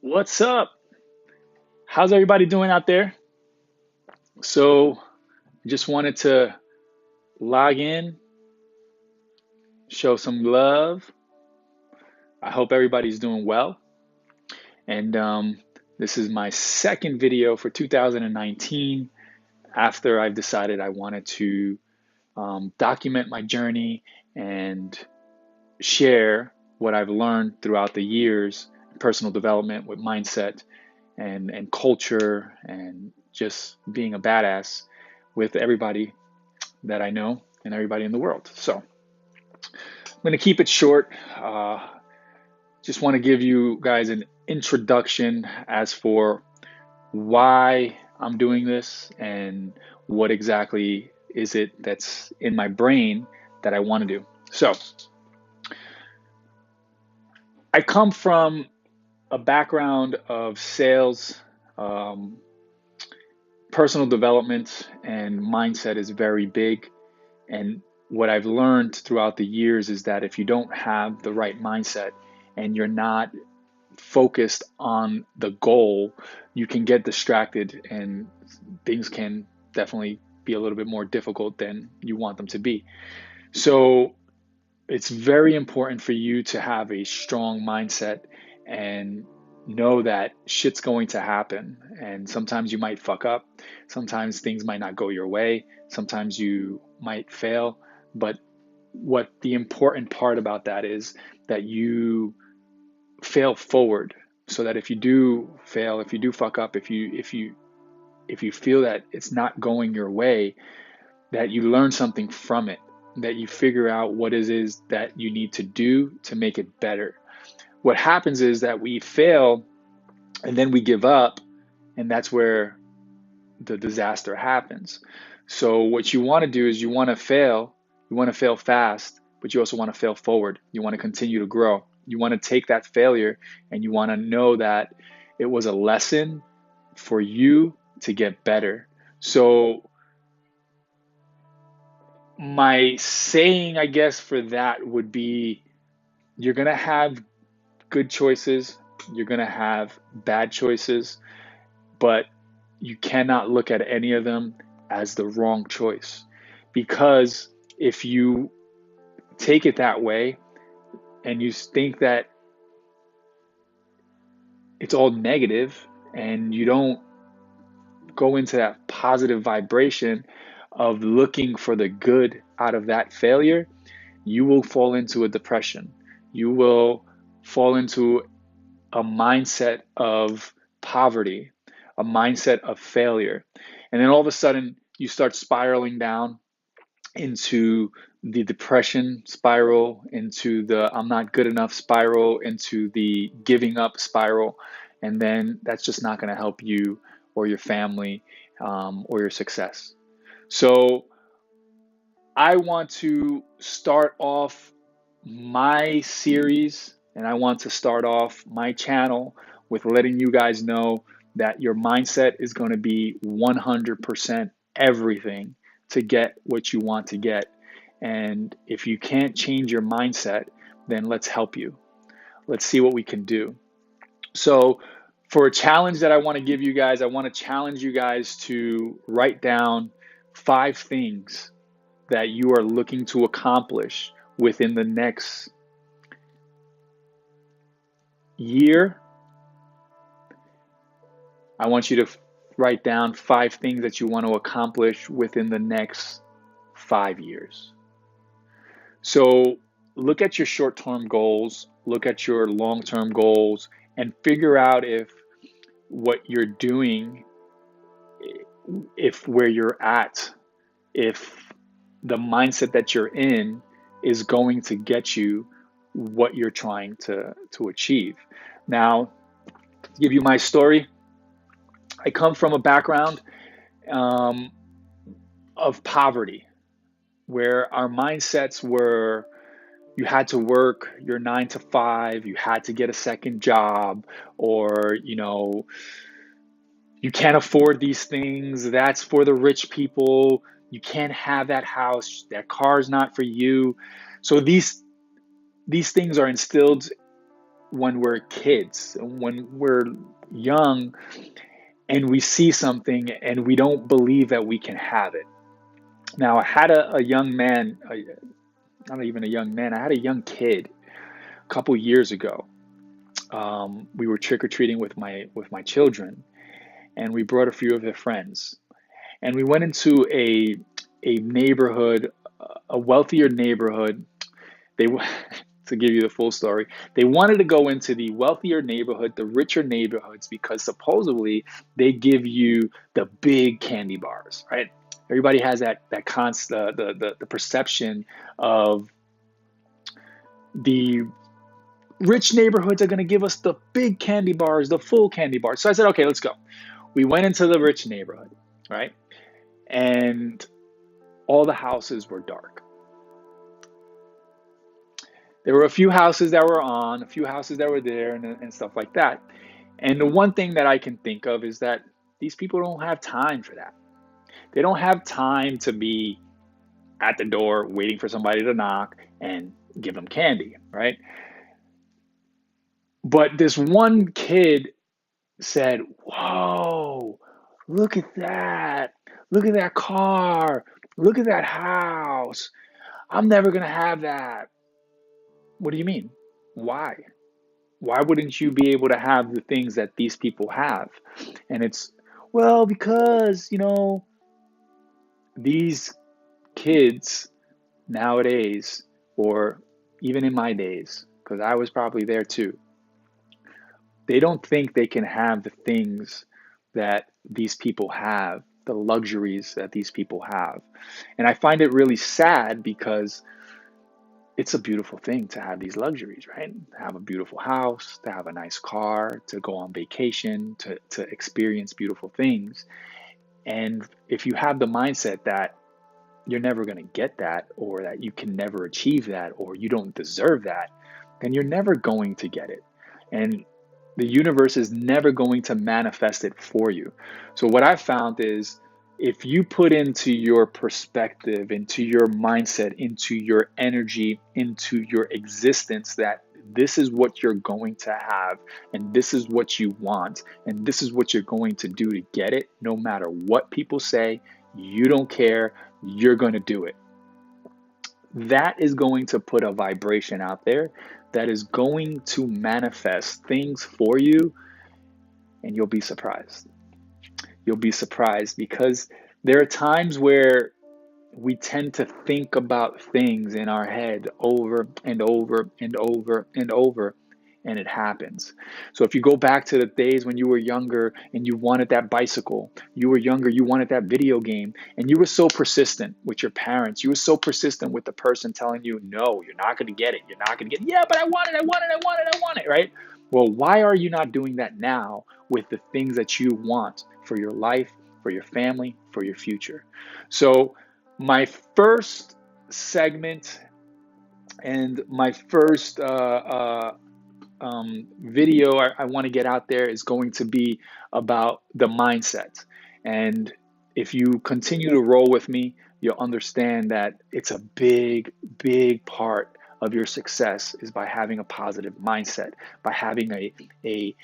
What's up? How's everybody doing out there? So, just wanted to log in, show some love. I hope everybody's doing well. And this is my second video for 2019 after I've decided I wanted to document my journey and share what I've learned throughout the years in personal development with mindset and culture and just being a badass with everybody that I know and everybody in the world. So I'm going to keep it short. Just want to give you guys an introduction as for why I'm doing this and what exactly is it that's in my brain that I want to do. So I come from a background of sales, um, personal development, and mindset is very big. And what I've learned throughout the years is that if you don't have the right mindset and you're not focused on the goal, you can get distracted and things can definitely be a little bit more difficult than you want them to be. So it's very important for you to have a strong mindset and know that shit's going to happen. And sometimes you might fuck up. Sometimes things might not go your way. Sometimes you might fail. But what the important part about that is that you fail forward so that if you do fail, if you do fuck up, if you feel that it's not going your way, that you learn something from it, that you figure out what it is that you need to do to make it better. What happens is that we fail and then we give up, and that's where the disaster happens. So, what you want to do is you want to fail fast, but you also want to fail forward. You want to continue to grow. You want to take that failure and you want to know that it was a lesson for you to get better. So, my saying, I guess, for that would be you're going to have good choices, you're going to have bad choices, but you cannot look at any of them as the wrong choice. Because if you take it that way and you think that it's all negative and you don't go into that positive vibration of looking for the good out of that failure, you will fall into a depression. You will fall into a mindset of poverty, a mindset of failure. And then all of a sudden, you start spiraling down into the depression spiral, into the I'm not good enough spiral, into the giving up spiral. And then that's just not going to help you or your family or your success. So I want to start off my series and I want to start off my channel with letting you guys know that your mindset is going to be 100% everything to get what you want to get. And if you can't change your mindset, then let's help you. Let's see what we can do. So, for a challenge that I want to give you guys, I want to challenge you guys to write down 5 things that you are looking to accomplish within the next year. I want you to write down 5 things that you want to accomplish within the next 5 years. So look at your short-term goals, look at your long-term goals, and figure out if what you're doing, if where you're at, if the mindset that you're in is going to get you what you're trying to achieve. Now, to give you my story, I come from a background um, of poverty where our mindsets were you had to work your 9 to 5, you had to get a second job, or you can't afford these things. That's for the rich people. You can't have that house. That car is not for you. So these things are instilled when we're kids, when we're young, and we see something and we don't believe that we can have it. Now, I had a young man, not even a young man, I had a young kid a couple years ago. We were trick or treating with my children, and we brought a few of their friends, and we went into a neighborhood, a wealthier neighborhood. They to give you the full story, they wanted to go into the wealthier neighborhood, the richer neighborhoods, because supposedly they give you the big candy bars, right? Everybody has that the perception of the rich neighborhoods are going to give us the big candy bars, the full candy bars. So I said, okay, let's go. We went into the rich neighborhood, right? And all the houses were dark. There were a few houses that were on, a few houses that were there, and stuff like that. And the one thing that I can think of is that these people don't have time for that. They don't have time to be at the door waiting for somebody to knock and give them candy, right? But this one kid said, "Whoa, look at that. Look at that car. Look at that house. I'm never going to have that." What do you mean? Why? Why wouldn't you be able to have the things that these people have? And it's, well, because, these kids nowadays, or even in my days, because I was probably there too, they don't think they can have the things that these people have, the luxuries that these people have. And I find it really sad because it's a beautiful thing to have these luxuries, right? To have a beautiful house, to have a nice car, to go on vacation, to experience beautiful things. And if you have the mindset that you're never going to get that, or that you can never achieve that, or you don't deserve that, then you're never going to get it. And the universe is never going to manifest it for you. So, what I found is if you put into your perspective, into your mindset, into your energy, into your existence, that this is what you're going to have, and this is what you want, and this is what you're going to do to get it, no matter what people say, you don't care, you're going to do it. That is going to put a vibration out there that is going to manifest things for you, and you'll be surprised. You'll be surprised because there are times where we tend to think about things in our head over and over and over and over, and it happens. So if you go back to the days when you were younger and you wanted that bicycle, you were younger, you wanted that video game, and you were so persistent with your parents, you were so persistent with the person telling you, no, you're not going to get it, you're not going to get it. Yeah, but I want it, I want it, I want it, I want it, right? Well, why are you not doing that now with the things that you want for your life, for your family, for your future? So my first segment and my first video I want to get out there is going to be about the mindset. And if you continue to roll with me, you'll understand that it's a big, big part of your success is by having a positive mindset, by having a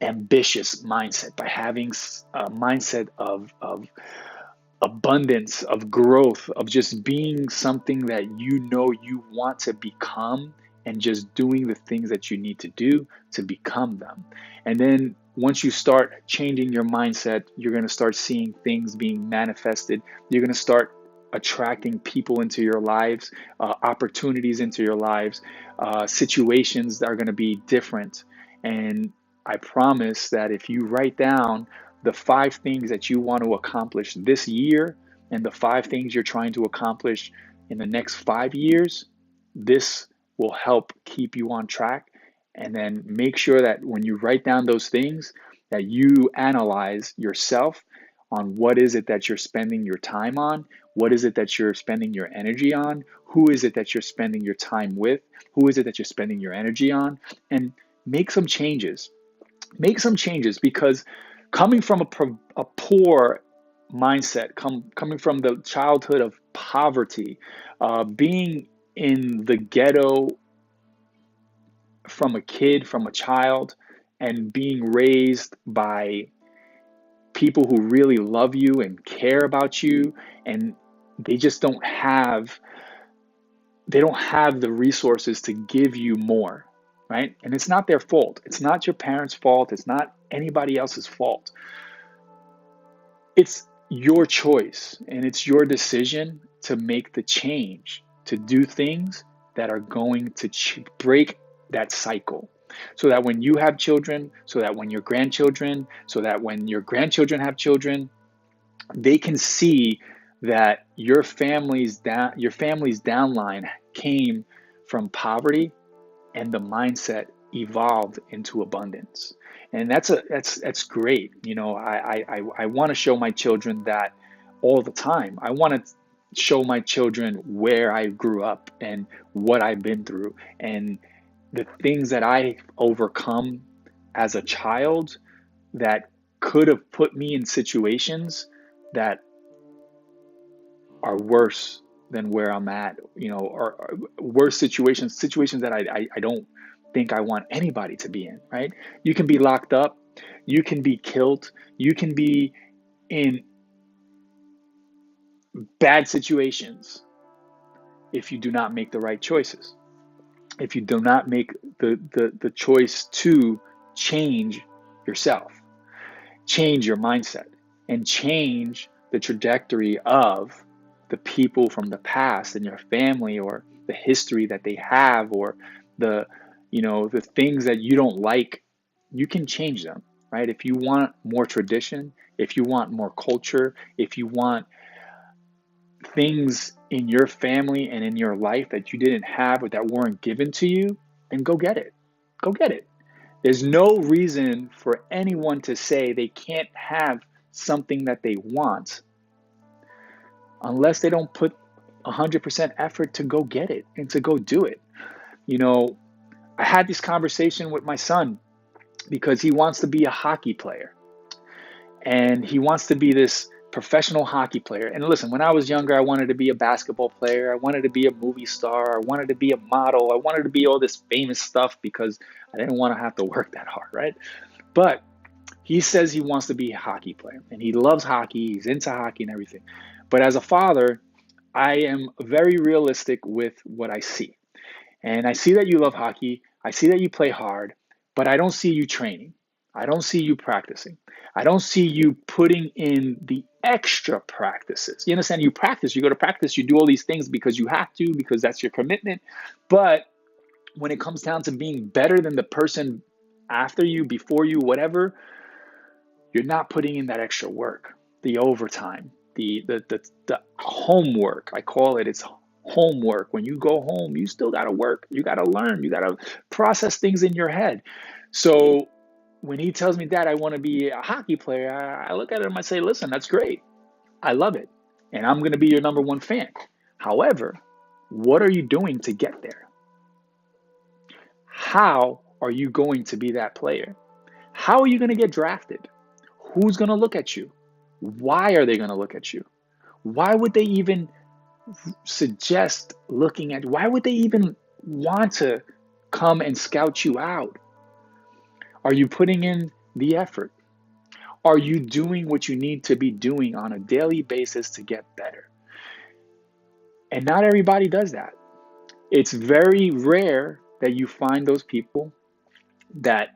ambitious mindset, by having a mindset of abundance, of growth, of just being something that you know you want to become, and just doing the things that you need to do to become them. And then once you start changing your mindset, you're going to start seeing things being manifested. You're going to start attracting people into your lives, opportunities into your lives, situations that are going to be different. And I promise that if you write down the 5 things that you want to accomplish this year and the 5 things you're trying to accomplish in the next 5 years, this will help keep you on track. And then make sure that when you write down those things, that you analyze yourself on what is it that you're spending your time on, what is it that you're spending your energy on, who is it that you're spending your time with, who is it that you're spending your energy on, and make some changes. Make some changes, because coming from a poor mindset, coming from the childhood of poverty, being in the ghetto from a kid, from a child, and being raised by people who really love you and care about you, and they just don't have the resources to give you more, right? And it's not their fault. It's not your parents' fault. It's not anybody else's fault. It's your choice and it's your decision to make the change, to do things that are going to break that cycle. So that when you have children, so that when your grandchildren, so that when your grandchildren have children, they can see that your family's downline came from poverty, and the mindset evolved into abundance. And that's great. I want to show my children that all the time. I want to show my children where I grew up and what I've been through and the things that I overcome as a child that could have put me in situations that are worse than where I'm at, or worse situations that I don't think I want anybody to be in, right? You can be locked up, you can be killed, you can be in bad situations if you do not make the right choices. If you do not make the choice to change yourself, change your mindset, and change the trajectory of the people from the past in your family, or the history that they have, or the things that you don't like, you can change them, right? If you want more tradition, if you want more culture, if you want things in your family and in your life that you didn't have or that weren't given to you, then go get it. Go get it. There's no reason for anyone to say they can't have something that they want unless they don't put 100% effort to go get it and to go do it. I had this conversation with my son because he wants to be a hockey player and he wants to be this professional hockey player. And listen, when I was younger, I wanted to be a basketball player. I wanted to be a movie star. I wanted to be a model. I wanted to be all this famous stuff because I didn't want to have to work that hard, right? But he says he wants to be a hockey player and he loves hockey. He's into hockey and everything. But as a father, I am very realistic with what I see. And I see that you love hockey. I see that you play hard, but I don't see you training. I don't see you practicing. I don't see you putting in the extra practices. You understand? You practice, you go to practice, you do all these things because you have to, because that's your commitment. But when it comes down to being better than the person after you, before you, whatever, you're not putting in that extra work, the overtime, the homework. I call it, it's homework. When you go home, you still got to work. You got to learn. You got to process things in your head. So when he tells me, Dad, I want to be a hockey player, I look at him, I say, listen, that's great. I love it. And I'm going to be your number one fan. However, what are you doing to get there? How are you going to be that player? How are you going to get drafted? Who's going to look at you? Why are they going to look at you? Why would they even suggest looking at you? Why would they even want to come and scout you out? Are you putting in the effort? Are you doing what you need to be doing on a daily basis to get better? And not everybody does that. It's very rare that you find those people that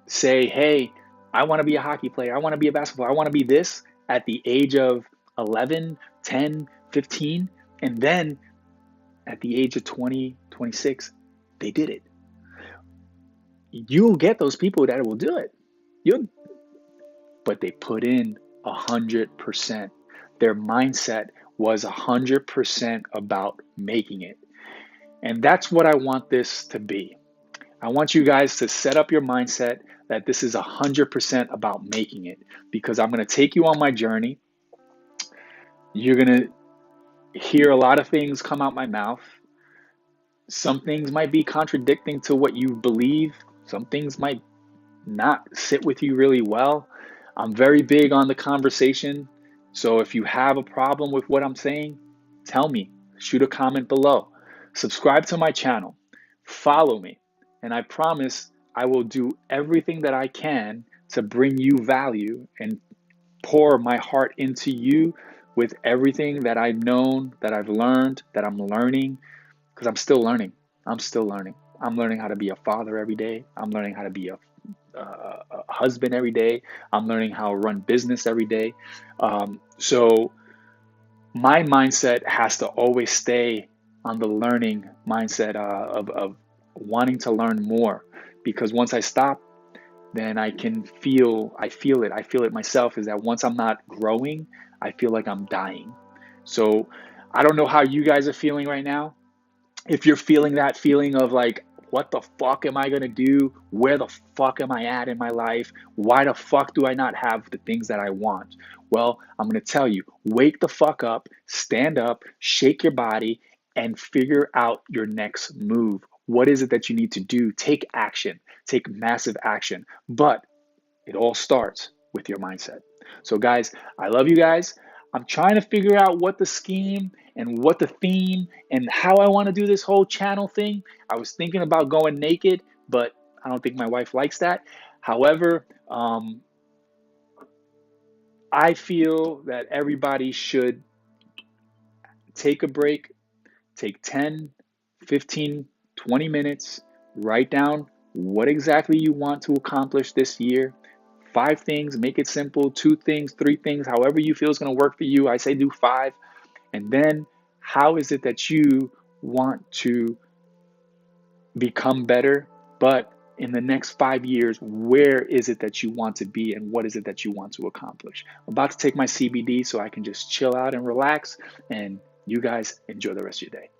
say, hey, I want to be a hockey player. I want to be a basketball player. I want to be this at the age of 11, 10, 15. And then at the age of 20, 26, they did it. You'll get those people that will do it. But they put in 100%. Their mindset was 100% about making it. And that's what I want this to be. I want you guys to set up your mindset that this is 100% about making it, because I'm going to take you on my journey. You're going to hear a lot of things come out my mouth. Some things might be contradicting to what you believe. Some things might not sit with you really well. I'm very big on the conversation. So if you have a problem with what I'm saying, tell me. Shoot a comment below. Subscribe to my channel. Follow me. And I promise I will do everything that I can to bring you value and pour my heart into you with everything that I've known, that I've learned, that I'm learning, because I'm still learning. I'm still learning. I'm learning how to be a father every day. I'm learning how to be a husband every day. I'm learning how to run business every day. So my mindset has to always stay on the learning mindset of wanting to learn more, because once I stop, then I feel it myself, is that once I'm not growing, I feel like I'm dying. So I don't know how you guys are feeling right now. If you're feeling that feeling of like, what the fuck am I gonna do? Where the fuck am I at in my life? Why the fuck do I not have the things that I want? Well, I'm gonna tell you, wake the fuck up, shake your body, and figure out your next move. What is it that you need to do? Take action, take massive action. But it all starts with your mindset. So, guys, I love you guys. I'm trying to figure out what the scheme and what the theme and how I want to do this whole channel thing. I was thinking about going naked, but I don't think my wife likes that. However, I feel that everybody should take a break, take 10, 15, 20 minutes, write down what exactly you want to accomplish this year. 5 things, make it simple. 2 things, 3 things, however you feel is going to work for you. I say do 5. And then how is it that you want to become better? But in the next 5 years, where is it that you want to be and what is it that you want to accomplish? I'm about to take my CBD so I can just chill out and relax. And you guys enjoy the rest of your day.